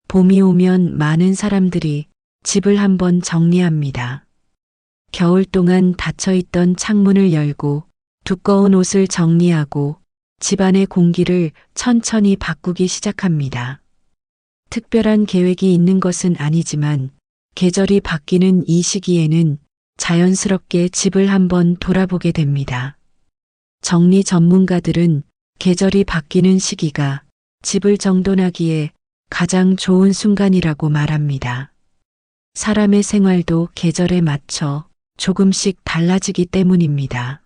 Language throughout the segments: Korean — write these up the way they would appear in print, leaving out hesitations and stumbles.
봄이 오면 많은 사람들이 집을 한번 정리합니다. 겨울 동안 닫혀있던 창문을 열고 두꺼운 옷을 정리하고 집안의 공기를 천천히 바꾸기 시작합니다. 특별한 계획이 있는 것은 아니지만 계절이 바뀌는 이 시기에는 자연스럽게 집을 한번 돌아보게 됩니다. 정리 전문가들은 계절이 바뀌는 시기가 집을 정돈하기에 가장 좋은 순간이라고 말합니다. 사람의 생활도 계절에 맞춰 조금씩 달라지기 때문입니다.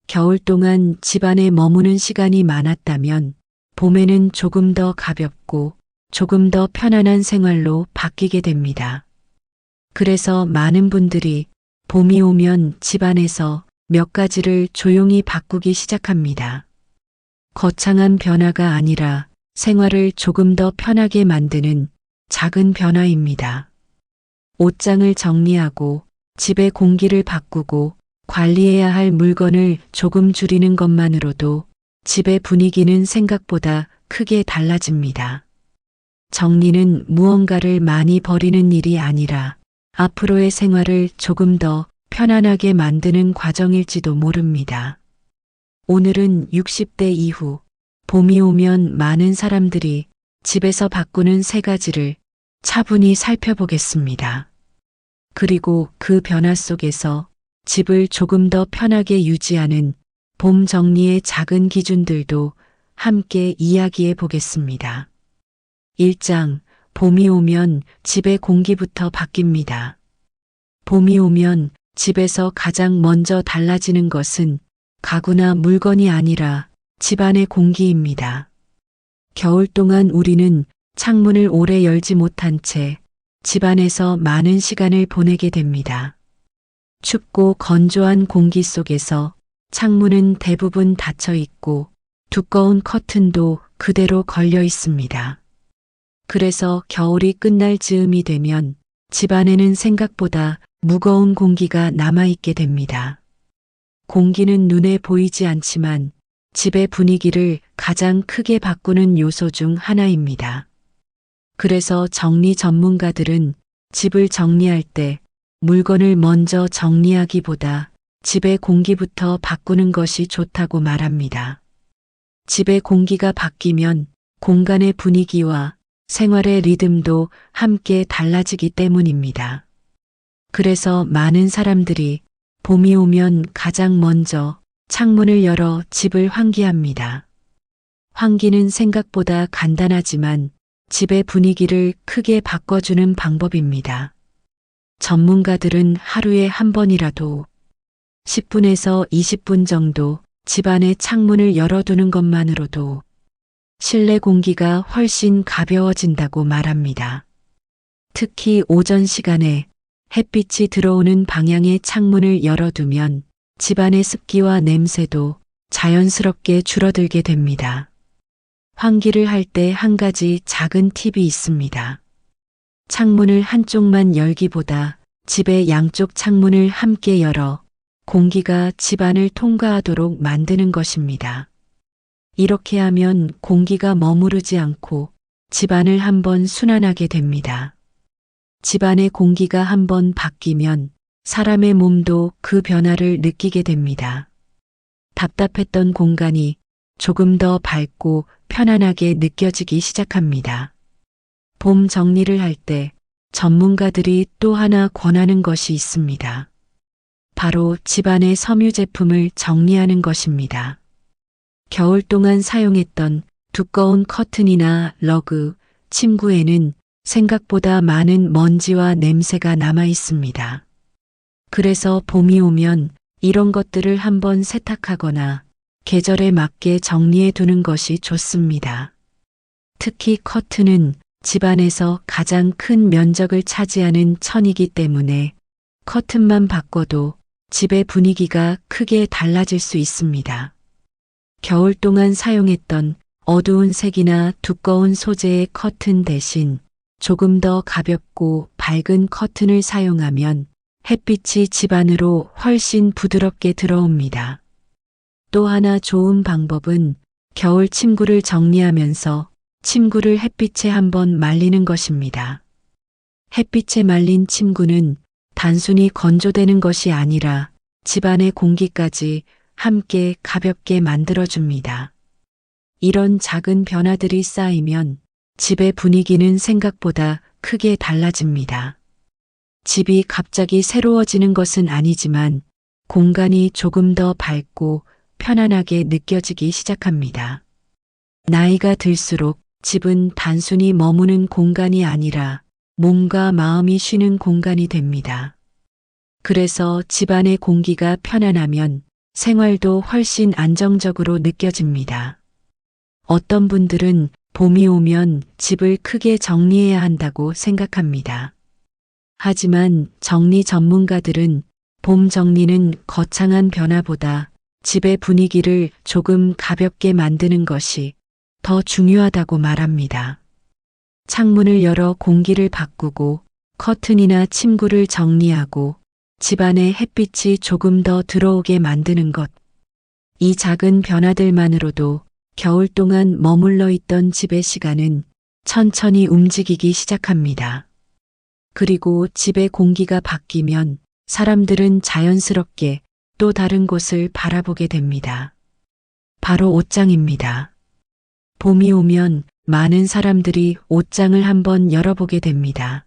겨울 동안 집안에 머무는 시간이 많았다면 봄에는 조금 더 가볍고 조금 더 편안한 생활로 바뀌게 됩니다. 그래서 많은 분들이 봄이 오면 집안에서 몇 가지를 조용히 바꾸기 시작합니다. 거창한 변화가 아니라 생활을 조금 더 편하게 만드는 작은 변화입니다. 옷장을 정리하고 집의 공기를 바꾸고 관리해야 할 물건을 조금 줄이는 것만으로도 집의 분위기는 생각보다 크게 달라집니다. 정리는 무언가를 많이 버리는 일이 아니라 앞으로의 생활을 조금 더 편안하게 만드는 과정일지도 모릅니다. 오늘은 60대 이후 봄이 오면 많은 사람들이 집에서 바꾸는 3가지를 차분히 살펴보겠습니다. 그리고 그 변화 속에서 집을 조금 더 편하게 유지하는 봄 정리의 작은 기준들도 함께 이야기해 보겠습니다. 1장, 봄이 오면 집의 공기부터 바뀝니다. 봄이 오면 집에서 가장 먼저 달라지는 것은 가구나 물건이 아니라 집안의 공기입니다. 겨울 동안 우리는 창문을 오래 열지 못한 채 집안에서 많은 시간을 보내게 됩니다. 춥고 건조한 공기 속에서 창문은 대부분 닫혀 있고 두꺼운 커튼도 그대로 걸려 있습니다. 그래서 겨울이 끝날 즈음이 되면 집안에는 생각보다 무거운 공기가 남아있게 됩니다. 공기는 눈에 보이지 않지만 집의 분위기를 가장 크게 바꾸는 요소 중 하나입니다. 그래서 정리 전문가들은 집을 정리할 때 물건을 먼저 정리하기보다 집의 공기부터 바꾸는 것이 좋다고 말합니다. 집의 공기가 바뀌면 공간의 분위기와 생활의 리듬도 함께 달라지기 때문입니다. 그래서 많은 사람들이 봄이 오면 가장 먼저 창문을 열어 집을 환기합니다. 환기는 생각보다 간단하지만 집의 분위기를 크게 바꿔주는 방법입니다. 전문가들은 하루에 한 번이라도 10분에서 20분 정도 집안의 창문을 열어두는 것만으로도 실내 공기가 훨씬 가벼워진다고 말합니다. 특히 오전 시간에 햇빛이 들어오는 방향의 창문을 열어두면 집안의 습기와 냄새도 자연스럽게 줄어들게 됩니다. 환기를 할 때 한 가지 작은 팁이 있습니다. 창문을 한쪽만 열기보다 집의 양쪽 창문을 함께 열어 공기가 집안을 통과하도록 만드는 것입니다. 이렇게 하면 공기가 머무르지 않고 집안을 한번 순환하게 됩니다. 집안의 공기가 한번 바뀌면 사람의 몸도 그 변화를 느끼게 됩니다. 답답했던 공간이 조금 더 밝고 편안하게 느껴지기 시작합니다. 봄 정리를 할 때 전문가들이 또 하나 권하는 것이 있습니다. 바로 집안의 섬유 제품을 정리하는 것입니다. 겨울 동안 사용했던 두꺼운 커튼이나 러그, 침구에는 생각보다 많은 먼지와 냄새가 남아 있습니다. 그래서 봄이 오면 이런 것들을 한번 세탁하거나 계절에 맞게 정리해 두는 것이 좋습니다. 특히 커튼은 집안에서 가장 큰 면적을 차지하는 천이기 때문에 커튼만 바꿔도 집의 분위기가 크게 달라질 수 있습니다. 겨울 동안 사용했던 어두운 색이나 두꺼운 소재의 커튼 대신 조금 더 가볍고 밝은 커튼을 사용하면 햇빛이 집 안으로 훨씬 부드럽게 들어옵니다. 또 하나 좋은 방법은 겨울 침구를 정리하면서 침구를 햇빛에 한번 말리는 것입니다. 햇빛에 말린 침구는 단순히 건조되는 것이 아니라 집안의 공기까지 함께 가볍게 만들어줍니다. 이런 작은 변화들이 쌓이면 집의 분위기는 생각보다 크게 달라집니다. 집이 갑자기 새로워지는 것은 아니지만 공간이 조금 더 밝고 편안하게 느껴지기 시작합니다. 나이가 들수록 집은 단순히 머무는 공간이 아니라 몸과 마음이 쉬는 공간이 됩니다. 그래서 집안의 공기가 편안하면 생활도 훨씬 안정적으로 느껴집니다. 어떤 분들은 봄이 오면 집을 크게 정리해야 한다고 생각합니다. 하지만 정리 전문가들은 봄 정리는 거창한 변화보다 집의 분위기를 조금 가볍게 만드는 것이 더 중요하다고 말합니다. 창문을 열어 공기를 바꾸고 커튼이나 침구를 정리하고 집안에 햇빛이 조금 더 들어오게 만드는 것. 이 작은 변화들만으로도 겨울 동안 머물러 있던 집의 시간은 천천히 움직이기 시작합니다. 그리고 집의 공기가 바뀌면 사람들은 자연스럽게 또 다른 곳을 바라보게 됩니다. 바로 옷장입니다. 봄이 오면 많은 사람들이 옷장을 한번 열어보게 됩니다.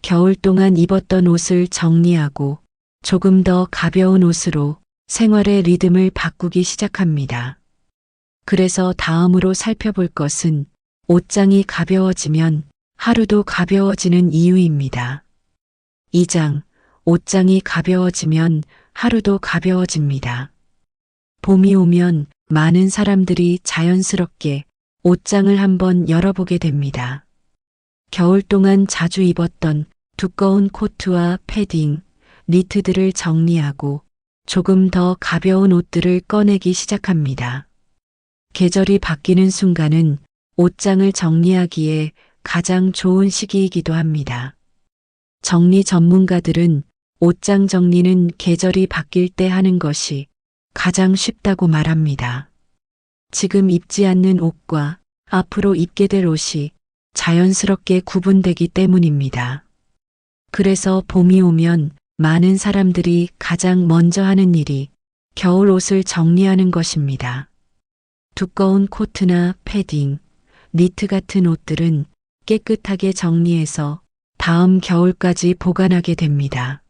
겨울 동안 입었던 옷을 정리하고 조금 더 가벼운 옷으로 생활의 리듬을 바꾸기 시작합니다. 그래서 다음으로 살펴볼 것은 옷장이 가벼워지면 하루도 가벼워지는 이유입니다. 2장, 옷장이 가벼워지면 하루도 가벼워집니다. 봄이 오면 많은 사람들이 자연스럽게 옷장을 한번 열어보게 됩니다. 겨울 동안 자주 입었던 두꺼운 코트와 패딩, 니트들을 정리하고 조금 더 가벼운 옷들을 꺼내기 시작합니다. 계절이 바뀌는 순간은 옷장을 정리하기에 가장 좋은 시기이기도 합니다. 정리 전문가들은 옷장 정리는 계절이 바뀔 때 하는 것이 가장 쉽다고 말합니다. 지금 입지 않는 옷과 앞으로 입게 될 옷이 자연스럽게 구분되기 때문입니다. 그래서 봄이 오면 많은 사람들이 가장 먼저 하는 일이 겨울 옷을 정리하는 것입니다. 두꺼운 코트나 패딩, 니트 같은 옷들은 깨끗하게 정리해서 다음 겨울까지 보관하게 됩니다.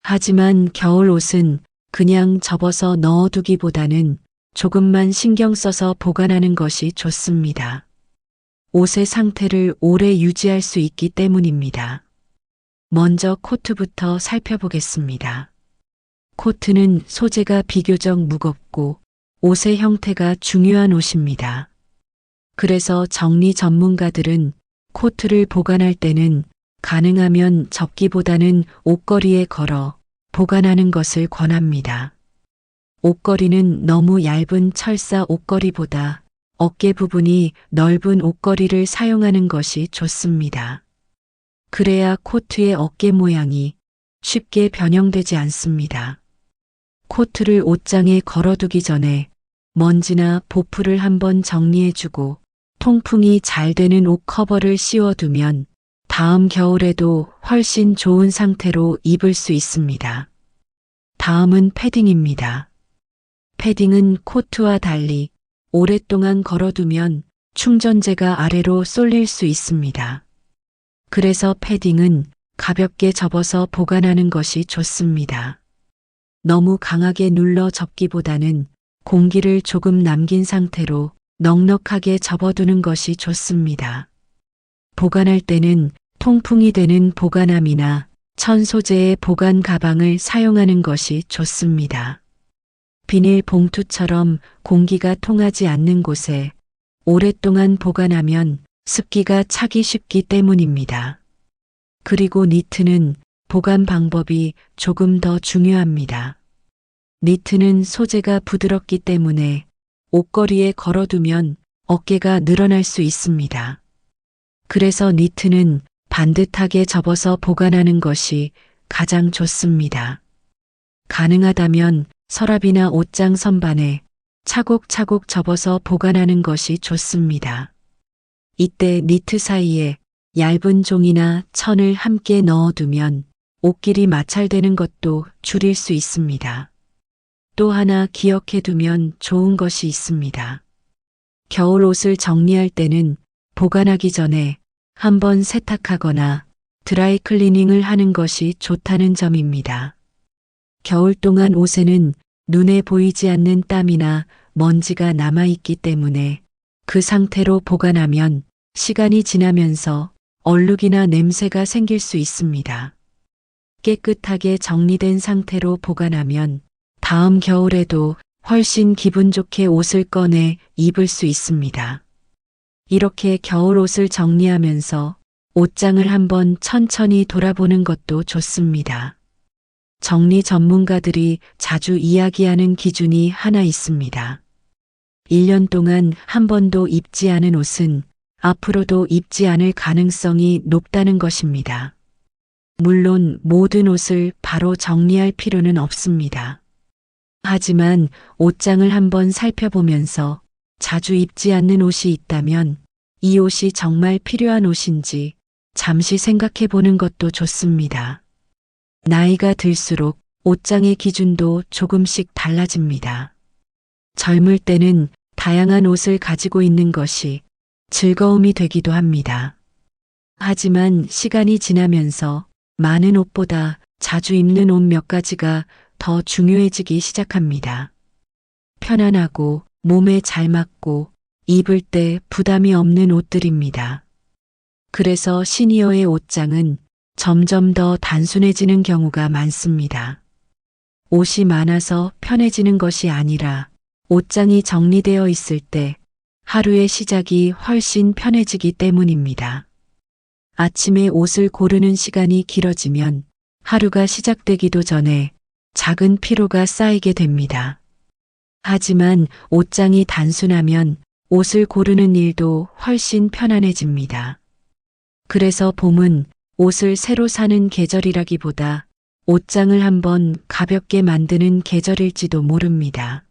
하지만 겨울 옷은 그냥 접어서 넣어두기보다는 조금만 신경 써서 보관하는 것이 좋습니다. 옷의 상태를 오래 유지할 수 있기 때문입니다. 먼저 코트부터 살펴보겠습니다. 코트는 소재가 비교적 무겁고 옷의 형태가 중요한 옷입니다. 그래서 정리 전문가들은 코트를 보관할 때는 가능하면 접기보다는 옷걸이에 걸어 보관하는 것을 권합니다. 옷걸이는 너무 얇은 철사 옷걸이보다 어깨 부분이 넓은 옷걸이를 사용하는 것이 좋습니다. 그래야 코트의 어깨 모양이 쉽게 변형되지 않습니다. 코트를 옷장에 걸어두기 전에 먼지나 보풀을 한번 정리해주고 통풍이 잘 되는 옷 커버를 씌워두면 다음 겨울에도 훨씬 좋은 상태로 입을 수 있습니다. 다음은 패딩입니다. 패딩은 코트와 달리 오랫동안 걸어두면 충전재가 아래로 쏠릴 수 있습니다. 그래서 패딩은 가볍게 접어서 보관하는 것이 좋습니다. 너무 강하게 눌러 접기보다는 공기를 조금 남긴 상태로 넉넉하게 접어두는 것이 좋습니다. 보관할 때는 통풍이 되는 보관함이나 천 소재의 보관 가방을 사용하는 것이 좋습니다. 비닐 봉투처럼 공기가 통하지 않는 곳에 오랫동안 보관하면 습기가 차기 쉽기 때문입니다. 그리고 니트는 보관 방법이 조금 더 중요합니다. 니트는 소재가 부드럽기 때문에 옷걸이에 걸어두면 어깨가 늘어날 수 있습니다. 그래서 니트는 반듯하게 접어서 보관하는 것이 가장 좋습니다. 가능하다면 서랍이나 옷장 선반에 차곡차곡 접어서 보관하는 것이 좋습니다. 이때 니트 사이에 얇은 종이나 천을 함께 넣어두면 옷길이 마찰되는 것도 줄일 수 있습니다. 또 하나 기억해두면 좋은 것이 있습니다. 겨울 옷을 정리할 때는 보관하기 전에 한번 세탁하거나 드라이 클리닝을 하는 것이 좋다는 점입니다. 겨울 동안 옷에는 눈에 보이지 않는 땀이나 먼지가 남아있기 때문에 그 상태로 보관하면 시간이 지나면서 얼룩이나 냄새가 생길 수 있습니다. 깨끗하게 정리된 상태로 보관하면 다음 겨울에도 훨씬 기분 좋게 옷을 꺼내 입을 수 있습니다. 이렇게 겨울 옷을 정리하면서 옷장을 한번 천천히 돌아보는 것도 좋습니다. 정리 전문가들이 자주 이야기하는 기준이 하나 있습니다. 1년 동안 한 번도 입지 않은 옷은 앞으로도 입지 않을 가능성이 높다는 것입니다. 물론 모든 옷을 바로 정리할 필요는 없습니다. 하지만 옷장을 한번 살펴보면서 자주 입지 않는 옷이 있다면 이 옷이 정말 필요한 옷인지 잠시 생각해 보는 것도 좋습니다. 나이가 들수록 옷장의 기준도 조금씩 달라집니다. 젊을 때는 다양한 옷을 가지고 있는 것이 즐거움이 되기도 합니다. 하지만 시간이 지나면서 많은 옷보다 자주 입는 옷 몇 가지가 더 중요해지기 시작합니다. 편안하고 몸에 잘 맞고 입을 때 부담이 없는 옷들입니다. 그래서 시니어의 옷장은 점점 더 단순해지는 경우가 많습니다. 옷이 많아서 편해지는 것이 아니라 옷장이 정리되어 있을 때 하루의 시작이 훨씬 편해지기 때문입니다. 아침에 옷을 고르는 시간이 길어지면 하루가 시작되기도 전에 작은 피로가 쌓이게 됩니다. 하지만 옷장이 단순하면 옷을 고르는 일도 훨씬 편안해집니다. 그래서 봄은 옷을 새로 사는 계절이라기보다 옷장을 한번 가볍게 만드는 계절일지도 모릅니다.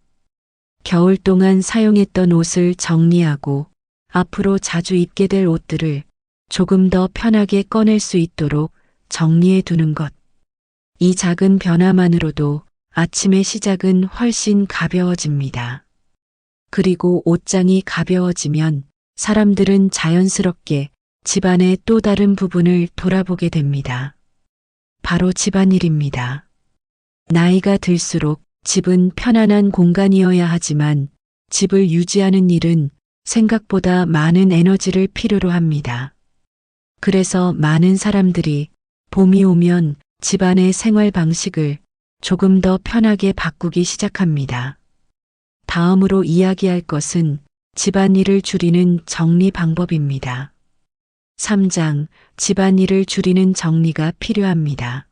겨울 동안 사용했던 옷을 정리하고 앞으로 자주 입게 될 옷들을 조금 더 편하게 꺼낼 수 있도록 정리해 두는 것. 이 작은 변화만으로도 아침의 시작은 훨씬 가벼워집니다. 그리고 옷장이 가벼워지면 사람들은 자연스럽게 집안의 또 다른 부분을 돌아보게 됩니다. 바로 집안일입니다. 나이가 들수록 집은 편안한 공간이어야 하지만 집을 유지하는 일은 생각보다 많은 에너지를 필요로 합니다. 그래서 많은 사람들이 봄이 오면 집안의 생활 방식을 조금 더 편하게 바꾸기 시작합니다. 다음으로 이야기할 것은 집안일을 줄이는 정리 방법입니다. 3장, 집안일을 줄이는 정리가 필요합니다.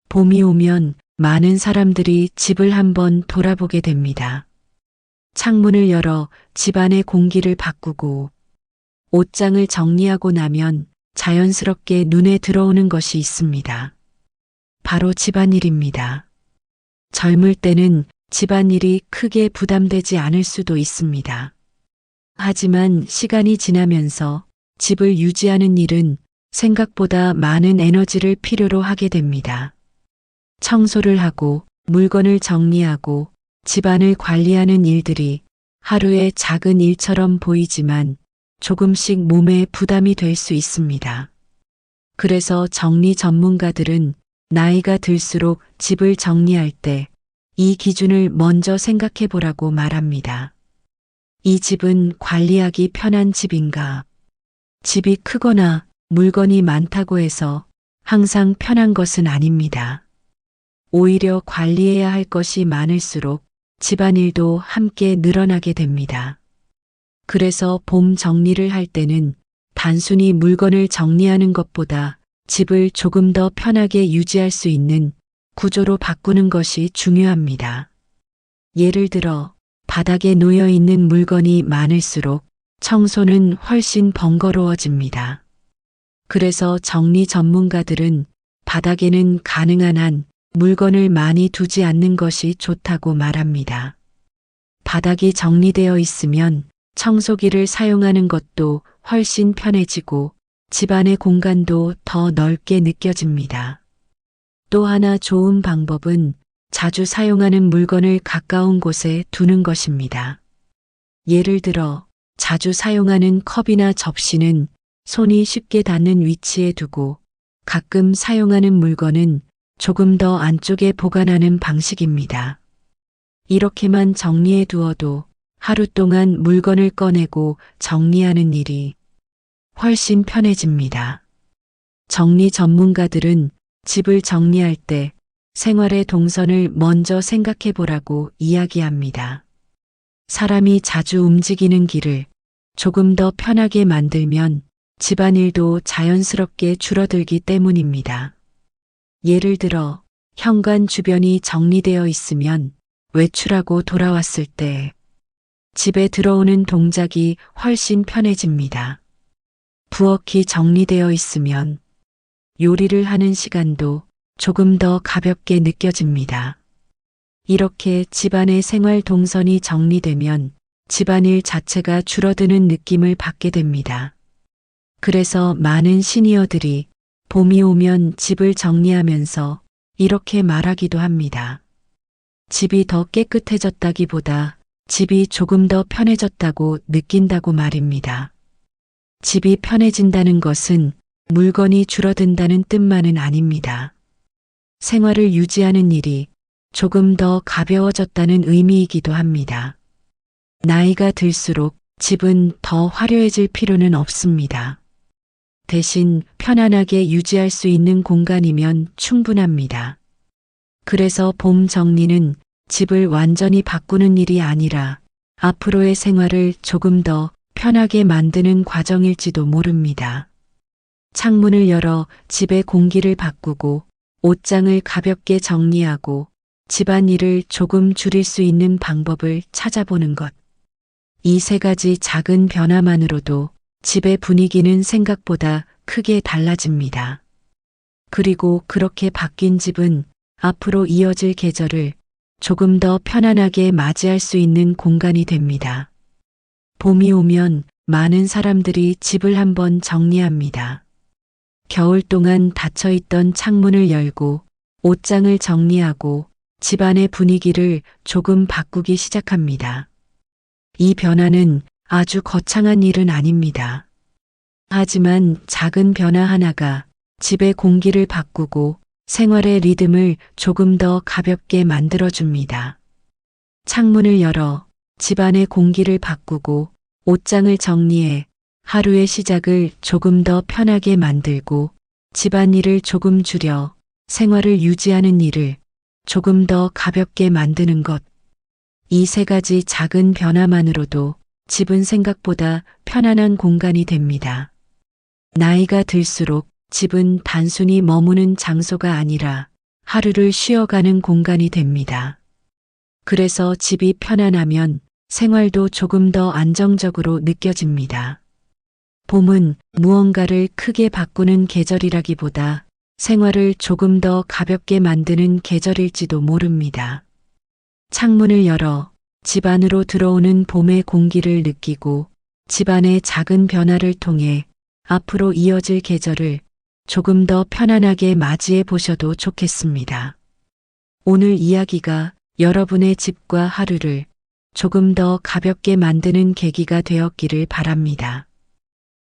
봄이 오면 많은 사람들이 집을 한번 돌아보게 됩니다. 창문을 열어 집안의 공기를 바꾸고 옷장을 정리하고 나면 자연스럽게 눈에 들어오는 것이 있습니다. 바로 집안일입니다. 젊을 때는 집안일이 크게 부담되지 않을 수도 있습니다. 하지만 시간이 지나면서 집을 유지하는 일은 생각보다 많은 에너지를 필요로 하게 됩니다. 청소를 하고 물건을 정리하고 집안을 관리하는 일들이 하루의 작은 일처럼 보이지만 조금씩 몸에 부담이 될 수 있습니다. 그래서 정리 전문가들은 나이가 들수록 집을 정리할 때 이 기준을 먼저 생각해 보라고 말합니다. 이 집은 관리하기 편한 집인가? 집이 크거나 물건이 많다고 해서 항상 편한 것은 아닙니다. 오히려 관리해야 할 것이 많을수록 집안일도 함께 늘어나게 됩니다. 그래서 봄 정리를 할 때는 단순히 물건을 정리하는 것보다 집을 조금 더 편하게 유지할 수 있는 구조로 바꾸는 것이 중요합니다. 예를 들어 바닥에 놓여 있는 물건이 많을수록 청소는 훨씬 번거로워집니다. 그래서 정리 전문가들은 바닥에는 가능한 한 물건을 많이 두지 않는 것이 좋다고 말합니다. 바닥이 정리되어 있으면 청소기를 사용하는 것도 훨씬 편해지고 집안의 공간도 더 넓게 느껴집니다. 또 하나 좋은 방법은 자주 사용하는 물건을 가까운 곳에 두는 것입니다. 예를 들어 자주 사용하는 컵이나 접시는 손이 쉽게 닿는 위치에 두고 가끔 사용하는 물건은 조금 더 안쪽에 보관하는 방식입니다. 이렇게만 정리해 두어도 하루 동안 물건을 꺼내고 정리하는 일이 훨씬 편해집니다. 정리 전문가들은 집을 정리할 때 생활의 동선을 먼저 생각해 보라고 이야기합니다. 사람이 자주 움직이는 길을 조금 더 편하게 만들면 집안일도 자연스럽게 줄어들기 때문입니다. 예를 들어 현관 주변이 정리되어 있으면 외출하고 돌아왔을 때 집에 들어오는 동작이 훨씬 편해집니다. 부엌이 정리되어 있으면 요리를 하는 시간도 조금 더 가볍게 느껴집니다. 이렇게 집안의 생활 동선이 정리되면 집안일 자체가 줄어드는 느낌을 받게 됩니다. 그래서 많은 시니어들이 봄이 오면 집을 정리하면서 이렇게 말하기도 합니다. 집이 더 깨끗해졌다기보다 집이 조금 더 편해졌다고 느낀다고 말입니다. 집이 편해진다는 것은 물건이 줄어든다는 뜻만은 아닙니다. 생활을 유지하는 일이 조금 더 가벼워졌다는 의미이기도 합니다. 나이가 들수록 집은 더 화려해질 필요는 없습니다. 대신 편안하게 유지할 수 있는 공간이면 충분합니다. 그래서 봄 정리는 집을 완전히 바꾸는 일이 아니라 앞으로의 생활을 조금 더 편하게 만드는 과정일지도 모릅니다. 창문을 열어 집의 공기를 바꾸고 옷장을 가볍게 정리하고 집안일을 조금 줄일 수 있는 방법을 찾아보는 것. 이 세 가지 작은 변화만으로도 집의 분위기는 생각보다 크게 달라집니다. 그리고 그렇게 바뀐 집은 앞으로 이어질 계절을 조금 더 편안하게 맞이할 수 있는 공간이 됩니다. 봄이 오면 많은 사람들이 집을 한번 정리합니다. 겨울 동안 닫혀있던 창문을 열고 옷장을 정리하고 집안의 분위기를 조금 바꾸기 시작합니다. 이 변화는 아주 거창한 일은 아닙니다. 하지만 작은 변화 하나가 집의 공기를 바꾸고 생활의 리듬을 조금 더 가볍게 만들어줍니다. 창문을 열어 집안의 공기를 바꾸고 옷장을 정리해 하루의 시작을 조금 더 편하게 만들고 집안일을 조금 줄여 생활을 유지하는 일을 조금 더 가볍게 만드는 것. 이 세 가지 작은 변화만으로도 집은 생각보다 편안한 공간이 됩니다. 나이가 들수록 집은 단순히 머무는 장소가 아니라 하루를 쉬어가는 공간이 됩니다. 그래서 집이 편안하면 생활도 조금 더 안정적으로 느껴집니다. 봄은 무언가를 크게 바꾸는 계절이라기보다 생활을 조금 더 가볍게 만드는 계절일지도 모릅니다. 창문을 열어 집 안으로 들어오는 봄의 공기를 느끼고 집안의 작은 변화를 통해 앞으로 이어질 계절을 조금 더 편안하게 맞이해 보셔도 좋겠습니다. 오늘 이야기가 여러분의 집과 하루를 조금 더 가볍게 만드는 계기가 되었기를 바랍니다.